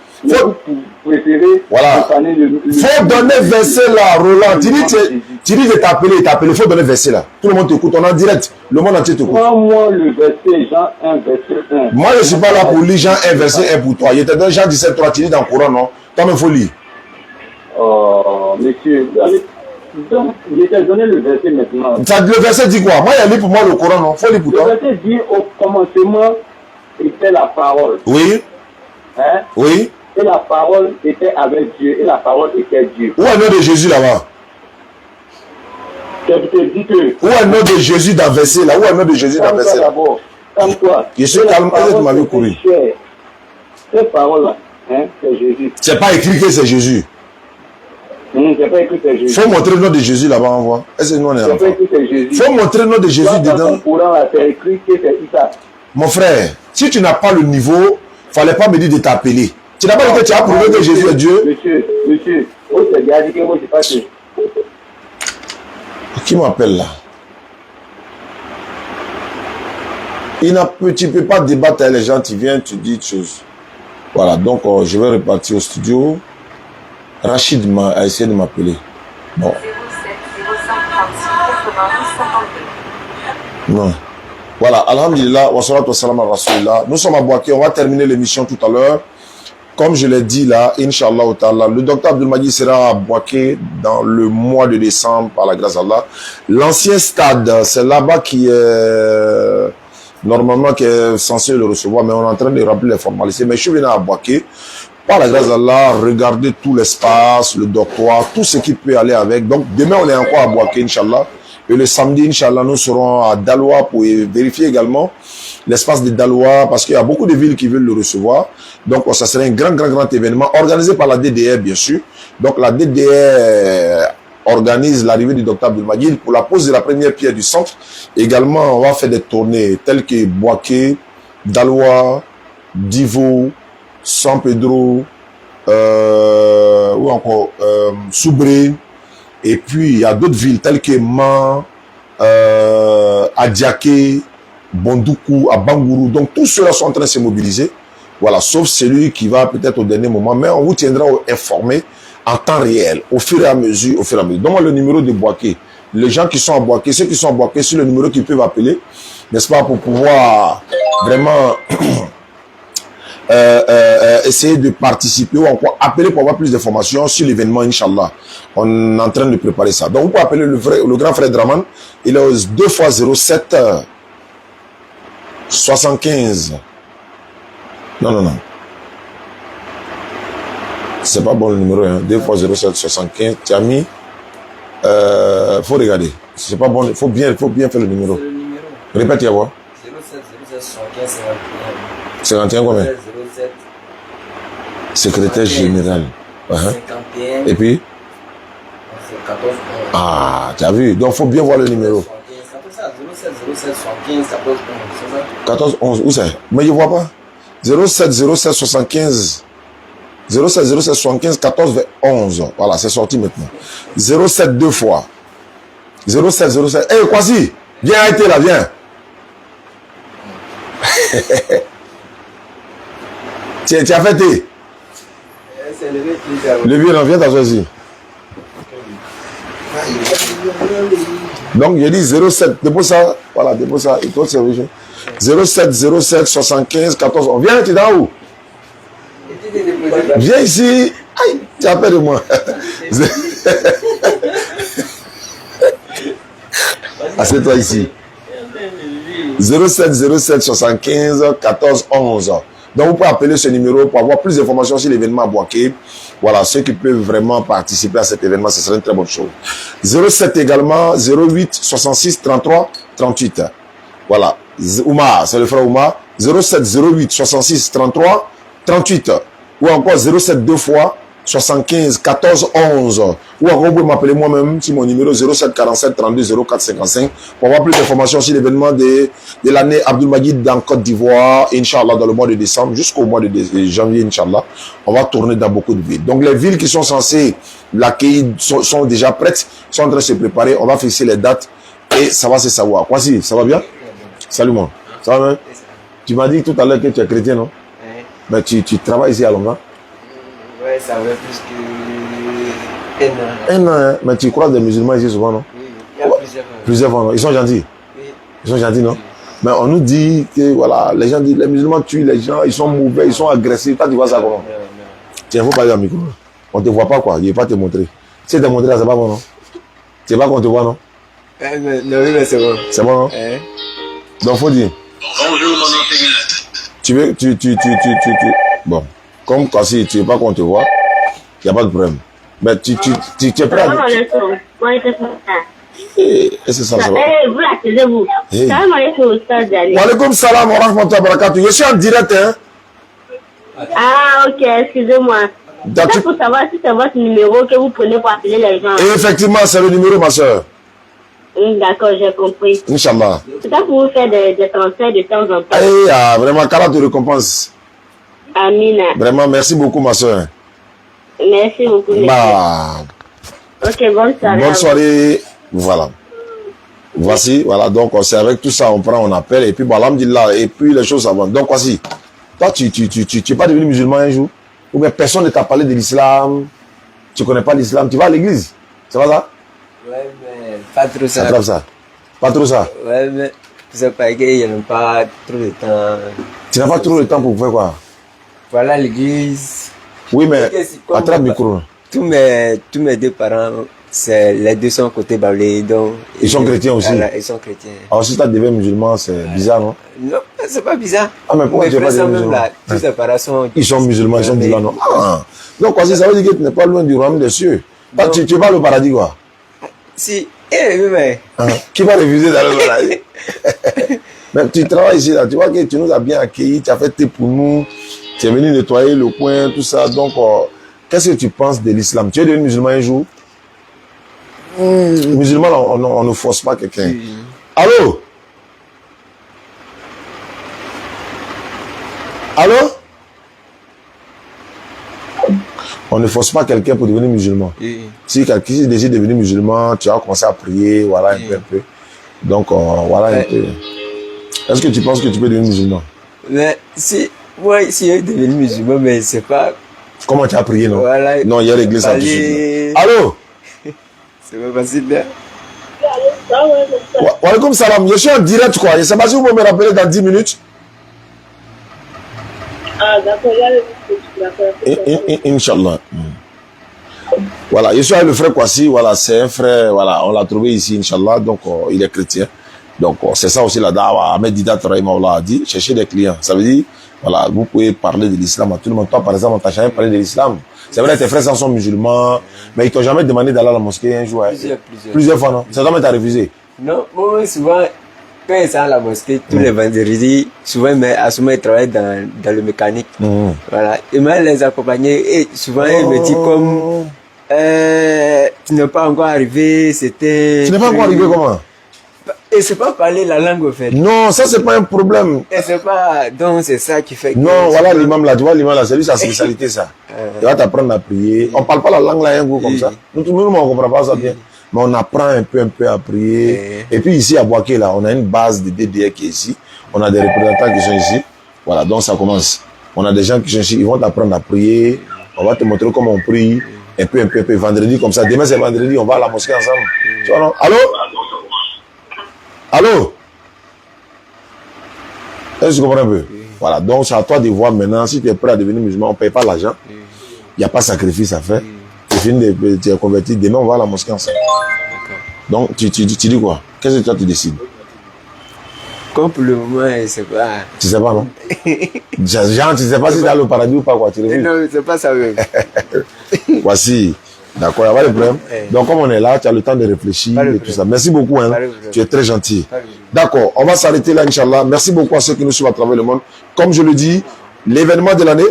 Voilà. Faut donner verset là, Roland. Tu dis de t'appeler, il faut donner verset là. Tout le monde t'écoute, on est en direct. Le monde entier t'écoute. Moi, le verset Jean 1, verset 1. Moi, je ne suis pas là pour lire Jean 1, verset 1 pour toi. Il te donne Jean 17.3, tu lis dans le Coran, non? Toi, il faut lire. Oh, monsieur, je t'ai donné le verset maintenant. Le verset dit quoi? Moi, il y a lu pour moi le Coran, non? Faut lire pour toi. Le verset dit au commencement était la parole. Oui. Hein? Oui. Et la parole était avec Dieu, et la parole était Dieu. Où est le nom de Jésus là-bas? Je te dis que... Où est le nom de Jésus dans le verset là? Où est le nom de Jésus dans le verset là? Calme-toi. Je suis calme, tu m'as vu courir. Cette parole-là, hein, c'est Jésus. C'est pas écrit que c'est Jésus. C'est pas écrit que c'est Jésus. Faut montrer le nom de Jésus là-bas, on voit. Est-ce que nous on est enfants? Faut montrer le nom de Jésus dedans. C'est écrit que c'est Issa. Mon frère, si tu n'as pas le niveau, fallait pas me dire de t'appeler. Tu n'as pas dit que tu as prouvé que Jésus est Dieu? Monsieur, on s'est déjà dit que moi je ne sais pas que... Qui m'appelle là? Tu ne peux pas débattre avec les gens, tu viens, tu dis des choses. Voilà, donc je vais repartir au studio. Rachid a essayé de m'appeler. Bon. Non. Voilà, alhamdulillah, wa salatu wa salam ala rasulillah. Nous sommes à Bouaké, on va terminer l'émission tout à l'heure. Comme je l'ai dit là, Inch'Allah, le docteur Abdelmadi sera à Bouaké dans le mois de décembre, par la grâce d'Allah. L'ancien stade, c'est là-bas qui est normalement qui est censé le recevoir, mais on est en train de rappeler les formalités. Mais je suis venu à Bouaké, par la grâce d'Allah, regarder tout l'espace, le dortoir, tout ce qui peut aller avec. Donc demain, on est encore à Bouaké, Inch'Allah. Et le samedi, Inch'Allah, nous serons à Daloa pour vérifier également l'espace de Daloa, parce qu'il y a beaucoup de villes qui veulent le recevoir. Donc, ça serait un grand événement organisé par la DDR, bien sûr. Donc, la DDR organise l'arrivée du docteur Abdelmadi pour la pose de la première pierre du centre. Également, on va faire des tournées telles que Bouaké, Daloa, Divo, San Pedro, ou encore Soubré. Et puis, il y a d'autres villes telles que Man, Adiaké, Bondoukou, Abangourou. Donc, tous ceux-là sont en train de se mobiliser. Voilà, sauf celui qui va peut-être au dernier moment. Mais on vous tiendra informé en temps réel, au fur et à mesure, Donne-moi le numéro de Bouaké. Les gens qui sont à Bouaké, ceux qui sont à Bouaké, c'est le numéro qu'ils peuvent appeler, n'est-ce pas, pour pouvoir vraiment essayer de participer ou encore appeler pour avoir plus d'informations sur l'événement, Inch'Allah. On est en train de préparer ça. Donc, vous pouvez appeler le grand frère Draman. Il est au 2x07 75. Non. C'est pas bon le numéro, hein. 2x07 75. Tu as mis. Faut regarder. C'est pas bon. Faut bien faire le numéro. Répète, y a quoi? 07 75 51 combien? 07 secrétaire général. 51. Et puis? 14. Ah, tu as vu? Donc, faut bien voir le numéro. 07 75 14 c'est ça? 14 11, où c'est? Mais je vois pas. 07 75 14 11. Voilà, c'est sorti maintenant. 07 deux fois. 07. Eh, Kwasi, viens arrêter là, viens. Tu as fêté? Le vieux, non, viens t'asseoir ici. Donc, je dis 07, dépose ça, voilà, dépose ça, et toi, c'est 07 07 75 14. On vient, tu es dans où? Viens ici. Aïe, tu as peur de moi. Assieds-toi ici. 07 07 75 14 11. Donc, vous pouvez appeler ce numéro pour avoir plus d'informations sur l'événement à Bouaké. Voilà, ceux qui peuvent vraiment participer à cet événement, ce serait une très bonne chose. 07 également, 08 66 33 38. Voilà. Oumar, c'est le frère Oumar. 07 08 66 33 38. Ou encore 07 deux fois 75 14 11. Ou encore vous pouvez m'appeler moi-même sur mon numéro 07 47 32 04 55 pour avoir plus d'informations sur l'événement de l'année Abdul Majid dans Côte d'Ivoire, Inch'Allah, dans le mois de décembre jusqu'au mois de janvier, Inch'Allah. On va tourner dans beaucoup de villes. Donc les villes qui sont censées l'accueillir sont déjà prêtes, sont en train de se préparer. On va fixer les dates et ça va se savoir. Quoi si, ça va bien? Salut moi. Ça va bien? Tu m'as dit tout à l'heure que tu es chrétien, non? Mais tu travailles ici à Londres? Ouais, ça fait plus que 1 an. 1 an, hein? Mais tu crois des musulmans ici souvent, non? Oui, il y a plusieurs fois, non? Ils sont gentils? Oui. Ils sont gentils, non? Mais on nous dit que, voilà, les gens disent, les musulmans tuent les gens, ils sont mauvais, ils sont agressifs. Toi, tu vois ça comment? Tiens, il faut parler au micro. On ne te voit pas, quoi. Je ne vais pas te montrer. Si tu te montrer là, c'est pas bon, non? Tu sais pas qu'on te voit, non? Non, oui, mais c'est bon. C'est bon, non? Donc, faut dire. Bonjour, mon nom Tu veux, bon. Comme quand si tu veux pas qu'on te voit, il n'y a pas de problème. Mais tu es prêt à... Et c'est ça, ça va. Vous la taisez-vous. Salam alaikum, Oustaz Dali. Wa alaikum salam wa rahmatullahi wa barakatuh. Je suis en direct, hein. Ah, ok, excusez-moi. C'est pour savoir si c'est votre numéro que vous prenez pour appeler les gens. Et effectivement, c'est le numéro, ma soeur. D'accord, j'ai compris. Inch'Allah. C'est ça pour vous faire des transferts de temps en temps. Eh, ah, vraiment, qu'Allah te récompense. Amina. Vraiment, merci beaucoup, ma soeur. Merci beaucoup. Bah, ok, bonne soirée. bonne soirée. Voilà. Voici, voilà. Donc, c'est avec tout ça, on prend, on appelle. Et puis, bon, alhamdulillah, et puis les choses avancent. Donc, voici. Toi, tu n'es pas devenu musulman un jour? Ou bien personne ne t'a parlé de l'islam? Tu ne connais pas l'islam? Tu vas à l'église? C'est pas ça? Ouais, mais pas trop ça. C'est pas ça. Pas trop ça. Ouais, mais c'est pas qu'il n'y a pas trop de temps. Tu n'as pas trop le temps pour faire quoi? Voilà l'église. Oui, mais attrape le micro. Tous mes deux parents, les deux sont côté Bablé, donc... Ils sont chrétiens aussi? Voilà, ils sont chrétiens. Alors si tu as devenu musulman, c'est bizarre, non? Non, c'est pas bizarre. Ah, mais pourquoi tu n'es pas devenu musulman? Tous ces parents sont... Ils sont musulmans, ils sont musulmans, non? Ah. Donc, ça veut dire que tu n'es pas loin du royaume des cieux. Tu vas au paradis, quoi? Si, mais... Qui va refuser d'aller au paradis? Mais tu travailles ici, là, tu vois que tu nous as bien accueillis, tu as fait thé pour nous, tu es venu nettoyer le coin, tout ça. Donc, qu'est-ce que tu penses de l'islam? Tu es devenu musulman un jour? Musulman, on ne force pas quelqu'un. Allô? Allô? On ne force pas quelqu'un pour devenir musulman. Si quelqu'un décide de devenir musulman, tu vas commencer à prier, voilà, un peu. Donc, voilà un peu. Est-ce que tu penses que tu peux devenir musulman? Mais si, moi, si je suis devenu musulman, mais c'est pas... Comment tu as prié, non? Voilà. Non, il y a l'église à tout de suite. Allô? C'est pas facile, là. Wa alaikum salam. Je suis en direct, quoi. Je ne sais pas si vous pouvez me rappeler dans 10 minutes. Ah, d'accord, Inch'Allah. Voilà, je suis avec le frère Kwasi. Voilà, c'est un frère. Voilà, on l'a trouvé ici, Inch'Allah. Donc, il est chrétien. Donc, c'est ça aussi la dawa. Ahmed Didat Rahimahullah a dit, chercher des clients. Ça veut dire, voilà, vous pouvez parler de l'islam à tout le monde. Toi, par exemple, on t'a jamais parlé de l'islam. C'est vrai, tes frères sont musulmans, mais ils t'ont jamais demandé d'aller à la mosquée un jour. Plusieurs fois, non? Ça doit m'être refusé. Non, moi, souvent, quand ils sont à la mosquée, tous les vendredis, souvent, mais à ce moment, ils travaillent dans le mécanique. Voilà. Et moi, les accompagner, et souvent, ils me disent comme, tu n'es pas encore arrivé, c'était... Tu n'es pas encore arrivé comment? Et c'est pas parler la langue, au fait. Non, ça, c'est pas un problème. Et c'est pas... Donc, c'est ça qui fait que... Non, voilà l'imam là, tu vois, l'imam là, c'est lui sa spécialité, ça. Il va t'apprendre à prier. On parle pas la langue là, un coup comme ça. Nous, tout le monde, on comprend pas ça bien. Mais on apprend un peu à prier. Et puis ici, à Bouaké, là, on a une base de DDR qui est ici. On a des représentants qui sont ici. Voilà, donc ça commence. On a des gens qui sont ici, ils vont t'apprendre à prier. On va te montrer comment on prie. Un peu. Vendredi, comme ça. Demain, c'est vendredi, on va à la mosquée ensemble. Tu vois, non? Allô? Allô? Est-ce que tu comprends un peu? Voilà, donc c'est à toi de voir maintenant. Si tu es prêt à devenir musulman, on ne paye pas l'argent. Il n'y a pas de sacrifice à faire. Tu es converti. Demain, on va à la mosquée ensemble. Donc, tu dis quoi? Qu'est-ce que toi, tu décides? Comme pour le moment, je ne sais pas. Tu sais pas, non? Genre, tu ne sais pas si tu as le paradis ou pas, quoi. Tu non, c'est pas ça même. Voici. D'accord, il n'y a pas de problème. Donc, comme on est là, tu as le temps de réfléchir et tout ça. Merci beaucoup, hein. Tu es très gentil. D'accord, on va s'arrêter là, Inch'Allah. Merci beaucoup à ceux qui nous suivent à travers le monde. Comme je le dis, l'événement de l'année,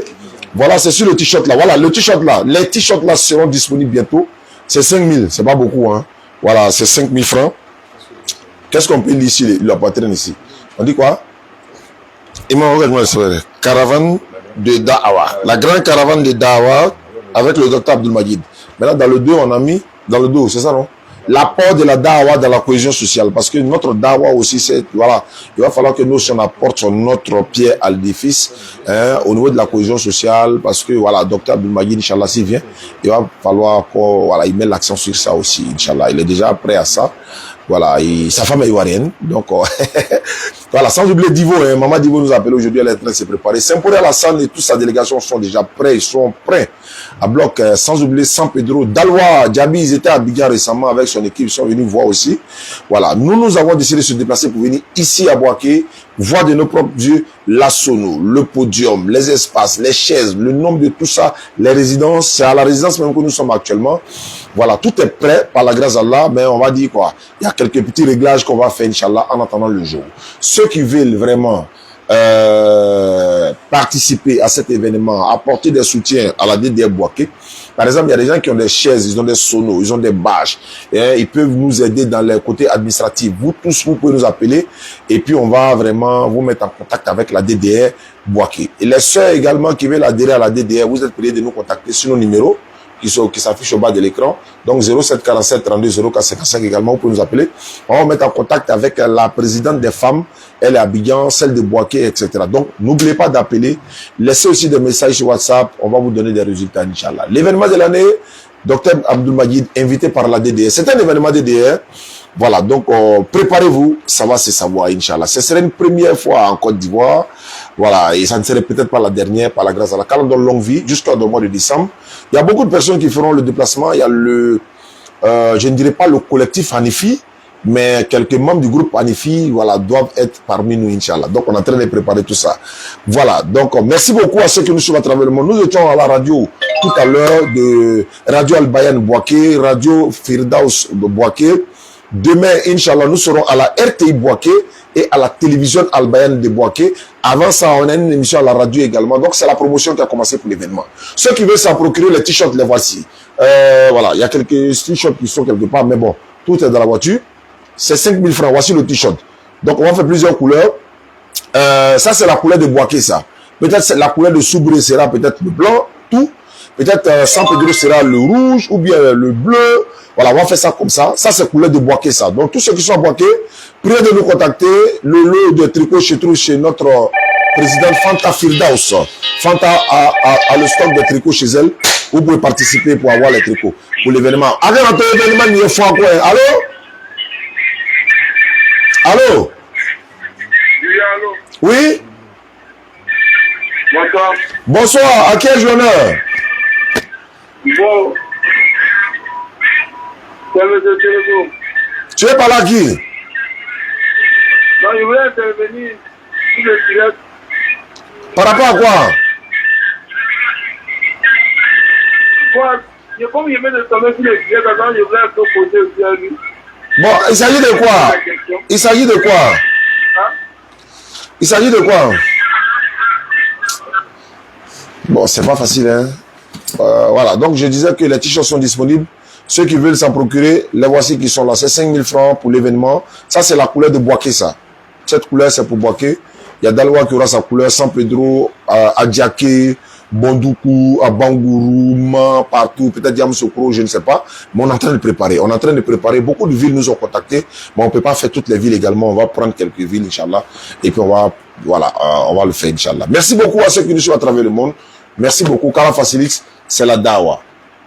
voilà, c'est sur le t-shirt là. Voilà, le t-shirt là. Les t-shirts là seront disponibles bientôt. C'est 5 000, c'est pas beaucoup, hein. Voilà, c'est 5 000 francs. Qu'est-ce qu'on peut lire ici, la poitrine ici? On dit quoi? Caravane de Da'awa. La grande caravane de Da'awa avec le docteur Abdul Majid. Maintenant, dans le dos, on a mis, dans le dos, c'est ça, non? L'apport de la Da'awa dans la cohésion sociale. Parce que notre Da'awa aussi, c'est, voilà, il va falloir que nous, si on apporte notre pierre à l'édifice, hein, au niveau de la cohésion sociale, parce que, voilà, docteur Abdul Majid, Inch'Allah, s'il vient, il va falloir qu'on, voilà, il met l'accent sur ça aussi, Inch'Allah. Il est déjà prêt à ça. Voilà, sa femme est ivoirienne, donc voilà, sans oublier Divo, hein, Maman Divo nous a appelé aujourd'hui, elle est en train de se préparer. Saint-Paul Alassane et toute sa délégation sont déjà prêts, ils sont prêts à bloc, sans oublier San Pedro, Dalwa, Djabi, ils étaient à Abidjan récemment avec son équipe, ils sont venus voir aussi. Voilà, nous avons décidé de se déplacer pour venir ici à Boaké, voir de nos propres yeux la sono, le podium, les espaces, les chaises, le nombre de tout ça, les résidences, c'est à la résidence même que nous sommes actuellement. Voilà, tout est prêt par la grâce d'Allah, mais on va dire quoi? Il y a quelques petits réglages qu'on va faire, Inch'Allah, en attendant le jour. Ceux qui veulent vraiment participer à cet événement, apporter des soutiens à la DDR Boaké. Par exemple, il y a des gens qui ont des chaises, ils ont des sonos, ils ont des bâches, et ils peuvent nous aider dans les côtés administratifs. Vous tous, vous pouvez nous appeler, et puis on va vraiment vous mettre en contact avec la DDR Boaké. Et les sœurs également qui veulent adhérer à la DDR, vous êtes priés de nous contacter sur nos numéros qui s'affichent au bas de l'écran. Donc 0747 32 0455 également, vous pouvez nous appeler. On va mettre en contact avec la présidente des femmes, elle est à Abidjan, celle de Boaké, etc. Donc n'oubliez pas d'appeler, laissez aussi des messages sur WhatsApp, on va vous donner des résultats, Inch'Allah. L'événement de l'année, Dr Abdul Majid, invité par la DDR. C'est un événement DDR. Voilà, donc préparez-vous, ça va se savoir, Inch'Allah. Ce serait une première fois en Côte d'Ivoire. Voilà, et ça ne serait peut-être pas la dernière, par la grâce à la Car on donne longue vie, jusqu'au mois de décembre. Il y a beaucoup de personnes qui feront le déplacement. Il y a le, je ne dirais pas le collectif Hanifi, mais quelques membres du groupe Hanifi, voilà, doivent être parmi nous, Inch'Allah. Donc, on est en train de préparer tout ça. Voilà, donc, merci beaucoup à ceux qui nous suivent à travers le monde. Nous étions à la radio tout à l'heure de Radio Al-Bayan Boaké, Radio Firdaus de Boaké. Demain, Inch'Allah, nous serons à la RTI Boaké et à la télévision Al-Bayan de Boaké. Avant ça, on a une émission à la radio également. Donc, c'est la promotion qui a commencé pour l'événement. Ceux qui veulent s'en procurer, les t-shirts, les voici. Voilà, il y a quelques t-shirts qui sont quelque part, mais bon, tout est dans la voiture. C'est 5 000 francs. Voici le t-shirt. Donc, on va faire plusieurs couleurs. Ça, c'est la couleur de Boaké, ça. Peut-être la couleur de Soubré sera peut-être le blanc, tout. Peut-être San Pedro sera le rouge ou bien le bleu. Voilà, on va faire ça comme ça. Ça, c'est couleur de Boaké, ça. Donc, tous ceux qui sont à Boaké, priez de nous contacter. Le lot de tricot se trouve chez notre présidente Fanta Firdaus. Fanta a le stock de tricots chez elle. Vous pouvez participer pour avoir les tricots pour l'événement. Allez, notre événement, il faut encore. Allô? Allô? Oui, allô? Oui? Bonsoir. Bonsoir, à quel honneur? Bon. C'est M. Télégo. Tu es par là qui? Non, je voulais intervenir sur le direct. Par rapport à quoi? Comme je viens de tomber sur le direct, alors je voulais te poser aussi à lui. Bon, il s'agit de quoi? Il s'agit de quoi? Hein? Il s'agit de quoi? Bon, c'est pas facile, hein. Voilà, donc je disais que les t-shirts sont disponibles. Ceux qui veulent s'en procurer, les voici qui sont là. C'est 5 000 francs pour l'événement. Ça, c'est la couleur de Boaké, ça. Cette couleur, c'est pour Boaké. Il y a Dalwa qui aura sa couleur, San Pedro, Adjaké, Bondoukou, Bangourou, Man, partout, peut-être Yamoussoukro, je ne sais pas. Mais on est en train de préparer. On est en train de préparer. Beaucoup de villes nous ont contactés. Mais on ne peut pas faire toutes les villes également. On va prendre quelques villes, Inch'Allah. Et puis on va, voilà, on va le faire, Inch'Allah. Merci beaucoup à ceux qui nous suivent à travers le monde. Merci beaucoup. Kara Facilix. c'est la dawa.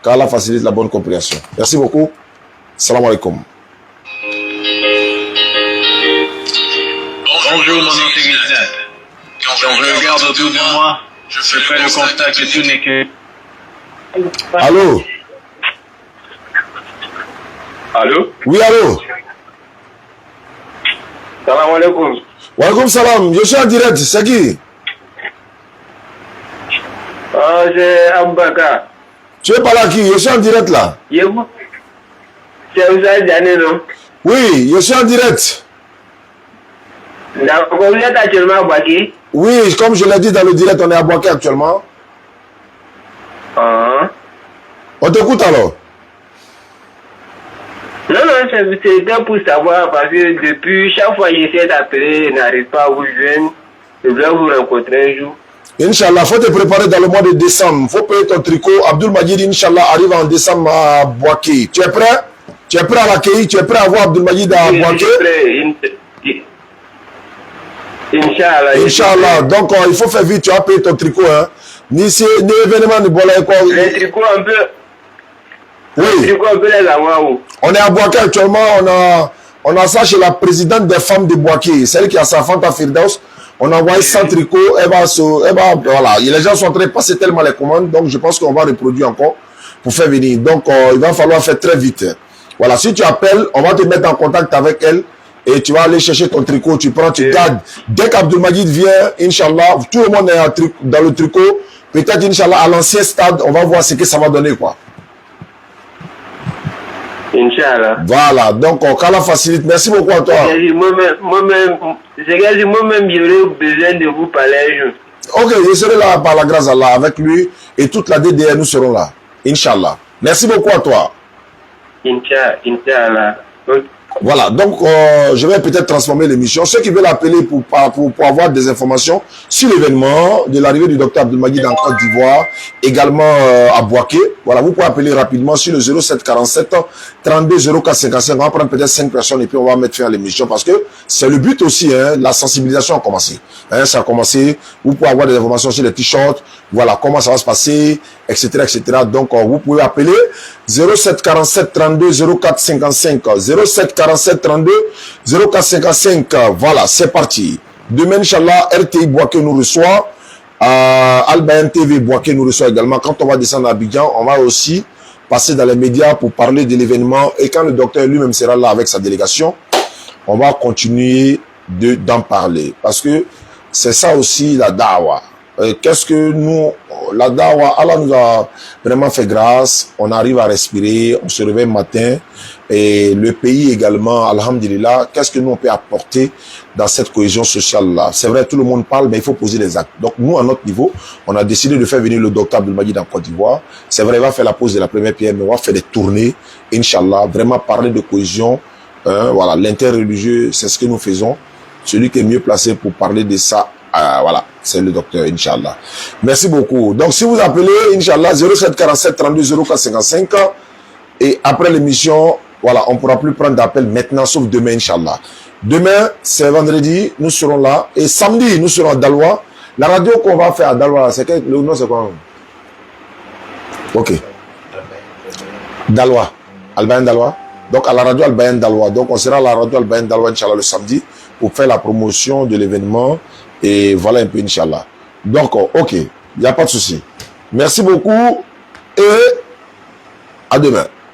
Qu'Allah facilite la bonne compréhension. Merci beaucoup. Salam alaikum. Bonjour mon intégrité. Quand je regarde autour de moi, je fais le constat que tout n'est que... Allô? Allô? Oui, allô? Salam alaikum. Wa alaikum salam. Je suis en direct. C'est qui? C'est Aboubakar. Tu es pas là qui? Je suis en direct là. C'est Oussad Diané, non? Oui, je suis en direct. D'accord, vous êtes actuellement à Boaké? Oui, comme je l'ai dit dans le direct, on est à Boaké actuellement. On t'écoute alors. Non, c'était pour savoir parce que depuis chaque fois que j'essaie d'appeler, je n'arrive pas à vous joindre. Je voulais vous rencontrer un jour. Inch'Allah, faut te préparer dans le mois de décembre. Faut payer ton tricot. Abdul Majid, Inch'Allah, arrive en décembre à Boaké. Tu es prêt? Tu es prêt à l'accueillir? Tu es prêt à voir Abdul Majid à Boaké? Inch'Allah. Inch'Allah. Donc, il faut faire vite. Tu vas payer ton tricot. Hein. Ni événement de Bola. Les tricots un peu. Oui. Les tricots un peu les avoir où? On est à Boaké actuellement. On a ça chez la présidente des femmes de Boaké. Celle qui a sa femme à Firdaus. On a envoyé 100 tricots. Voilà. Les gens sont en train de passer tellement les commandes. Donc, je pense qu'on va reproduire encore pour faire venir. Donc, il va falloir faire très vite. Voilà. Si tu appelles, on va te mettre en contact avec elle. Et tu vas aller chercher ton tricot. Tu prends, tu gardes. Dès qu'Abdul Majid vient, Inch'Allah, tout le monde est dans le tricot. Peut-être, Inch'Allah, à l'ancien stade, on va voir ce que ça va donner, quoi. Inch'Allah. Voilà, donc qu'Allah facilite. Merci beaucoup à toi. Moi-même, j'aurais besoin de vous parler un jour. Ok, je serai là par la grâce d'Allah avec lui et toute la DDR, nous serons là. Inch'Allah. Merci beaucoup à toi. Inch'Allah. Voilà, donc je vais peut-être transformer l'émission. Ceux qui veulent appeler pour avoir des informations sur l'événement de l'arrivée du docteur Abdul Majid en Côte d'Ivoire, également à Boaké, voilà, vous pouvez appeler rapidement sur le 0747 32 04 55. On va prendre peut-être 5 personnes et puis on va mettre fin à l'émission parce que c'est le but aussi, hein, la sensibilisation a commencé. Hein, ça a commencé, vous pouvez avoir des informations sur les t-shirts, voilà, comment ça va se passer, etc. etc. Donc vous pouvez appeler 07 47 32 04 55. 07 47 32 04 55. Voilà, c'est parti. Demain, Inch'Allah, RTI Boaké nous reçoit. Albayan TV Boaké nous reçoit également. Quand on va descendre à Abidjan, on va aussi passer dans les médias pour parler de l'événement. Et quand le docteur lui-même sera là avec sa délégation, on va continuer d'en parler. Parce que c'est ça aussi la dawa. Qu'est-ce que nous, la dawa, Allah nous a vraiment fait grâce, on arrive à respirer, on se réveille le matin, et le pays également, alhamdulillah, qu'est-ce que nous on peut apporter dans cette cohésion sociale-là? C'est vrai, tout le monde parle, mais il faut poser les actes. Donc nous, à notre niveau, on a décidé de faire venir le docteur Abdul Majid en Côte d'Ivoire. C'est vrai, il va faire la pose de la première pierre, mais on va faire des tournées, Inch'Allah, vraiment parler de cohésion, voilà, l'interreligieux, c'est ce que nous faisons. Celui qui est mieux placé pour parler de ça, voilà, c'est le docteur, Inch'Allah. Merci beaucoup. Donc, si vous appelez, Inch'Allah, 07 47 32 04 55, et après l'émission, voilà, on ne pourra plus prendre d'appel maintenant, sauf demain, Inch'Allah. Demain, c'est vendredi, nous serons là, et samedi, nous serons à Daloa. La radio qu'on va faire à Daloa, c'est quel, le nom, c'est quoi? Ok. Daloa. Albayan Daloa. Donc, à la radio Albayan Daloa. Donc, on sera à la radio Albayan Daloa, Inch'Allah, le samedi, pour faire la promotion de l'événement. Et voilà un peu, Inch'Allah. Donc, ok, il n'y a pas de souci. Merci beaucoup et à demain.